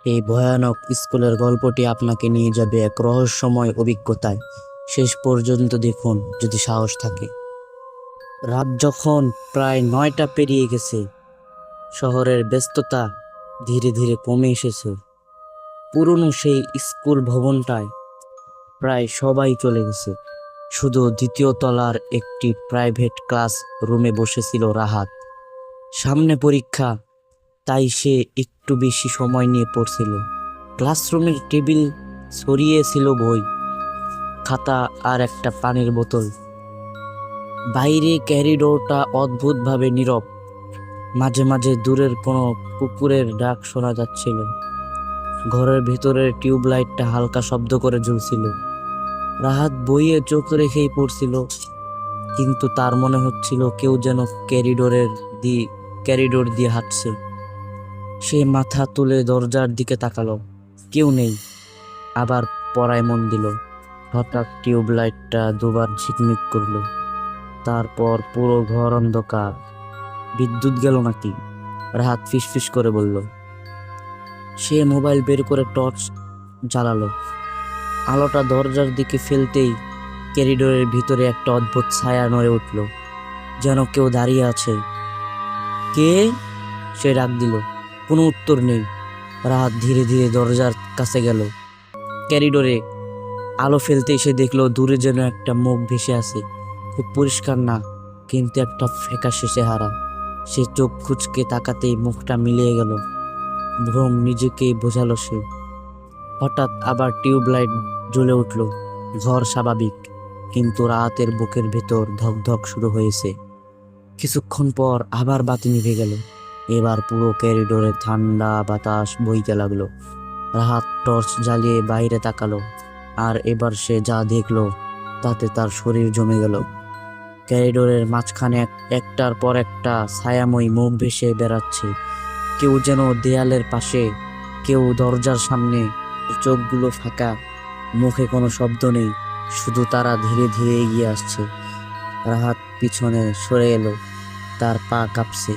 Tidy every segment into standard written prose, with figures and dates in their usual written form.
এই ভয়ানক স্কুলের গল্পটি আপনাকে নিয়ে যাবে এক রহস্যময় অভিজ্ঞতায়। শেষ পর্যন্ত দেখুন যদি সাহস থাকে। রাত যখন প্রায় 9টা পেরিয়ে গেছে, শহরের ব্যস্ততা ধীরে ধীরে কমে এসেছে। পুরনো সেই স্কুল ভবনটায় প্রায় সবাই চলে গেছে। শুধু দ্বিতীয় তলার একটি প্রাইভেট ক্লাস রুমে বসেছিল রাহাত। সামনে পরীক্ষা, তাই সে একটু বেশি সময় নিয়ে পড়ছিল। ক্লাসরুমের টেবিল ছড়িয়েছিল বই, খাতা আর একটা পানির বোতল। বাইরে ক্যারিডোরটা অদ্ভুতভাবে নীরব। মাঝে মাঝে দূরের কোনো কুকুরের ডাক শোনা যাচ্ছিল। ঘরের ভেতরের টিউবলাইটটা হালকা শব্দ করে জ্বলছিল। রাহাত বইয়ে চোখ রেখেই পড়ছিল, কিন্তু তার মনে হচ্ছিল কেউ যেন ক্যারিডোর দিয়ে হাঁটছে। সে মাথা তুলে দরজার দিকে তাকালো, কেউ নেই। আবার পড়ায় মন দিল। হঠাৎ টিউবলাইটটা দুবার ঝিকমিক করলো, তারপর পুরো ঘর অন্ধকার। বিদ্যুৎ গেল নাকি? রাহাত ফিসফিস করে বলল। সে মোবাইল বের করে টর্চ জ্বালালো। আলোটা দরজার দিকে ফেলতেই করিডোরের ভিতরে একটা অদ্ভুত ছায়া নড়ে উঠল, যেন কেউ দাঁড়িয়ে আছে। কে? সে ডাক দিল। কোনো উত্তর নেই। রাহাত ধীরে ধীরে দরজার কাছে গেল। ক্যারিডোরে আলো ফেলতেই সে দেখলো দূরে যেন একটা মুখ ভেসে আছে। খুব পরিষ্কার না, কিন্তু একটা ফ্যাকাশে চেহারা। সে চোখ খুঁচকে তাকাতেই মুখটা মিলিয়ে গেল। ভ্রম নিজেকেই বোঝালো সে। হঠাৎ আবার টিউবলাইট জ্বলে উঠল। ঘর স্বাভাবিক, কিন্তু রাহাতের বুকের ভেতর ধকধক শুরু হয়েছে। কিছুক্ষণ পর আবার বাতি নিভে গেল। এবার পুরো করিডোরে ঠান্ডা বাতাস বইতে লাগলো। রাহাত টর্চ জ্বালিয়ে বাইরে তাকালো, আর এবার সে যা দেখলো তাতে তার শরীর জমে গেল। করিডোরের মাঝখানে একটার পর একটা ছায়াময়ী মুখ ভেসে বেড়াচ্ছে। কেউ যেন দেয়ালের পাশে, কেউ দরজার সামনে। চোখগুলো ফাঁকা, মুখে কোনো শব্দ নেই, শুধু তারা ধীরে ধীরে এগিয়ে আসছে। রাহাত পিছনে সরে এলো, তার পা কাঁপছে।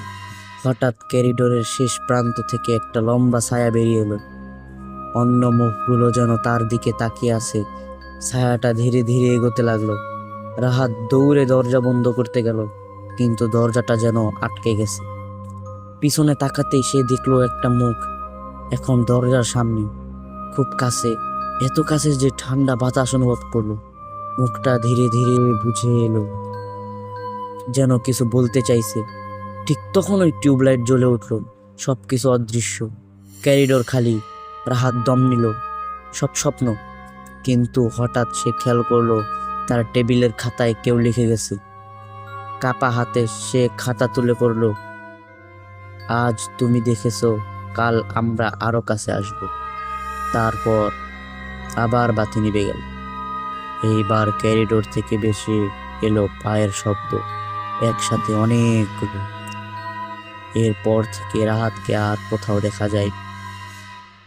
হঠাৎ করিডোরের শেষ প্রান্ত থেকে একটা লম্বা ছায়া বেরিয়ে এলো। অন্য মুখগুলো যেন তার দিকে তাকিয়ে আছে। ছায়াটা ধীরে ধীরে এগোতে লাগলো। রাহাত দৌড়ে দরজা বন্ধ করতে গেল, কিন্তু দরজাটা যেন আটকে গেছে। পিছনে তাকাতেই সে দেখলো একটা মুখ, এখন দরজার সামনে, খুব কাছে, এত কাছে যে ঠান্ডা বাতাস অনুভব করলো। মুখটা ধীরে ধীরে বুঝে এলো, যেন কিছু বলতে চাইছে। ঠিক তখন ওই টিউবলাইট জ্বলে উঠল। সবকিছু অদৃশ্য, ক্যারিডোর খালি। রাহাত দম নিল, সব স্বপ্ন। কিন্তু হঠাৎ সে খেয়াল করলো তার টেবিলের খাতায় কেউ লিখে গেছে। কাপা হাতে সে খাতা তুলে পড়ল, আজ তুমি দেখেছো, কাল আমরা আরো কাছে আসব। তারপর আবার বাতি নিভে গেল। এইবার ক্যারিডোর থেকে বেশি এলো পায়ের শব্দ, একসাথে অনেকগুলো। এরপর থেকে রাহাতকে আর কোথাও দেখা যায়।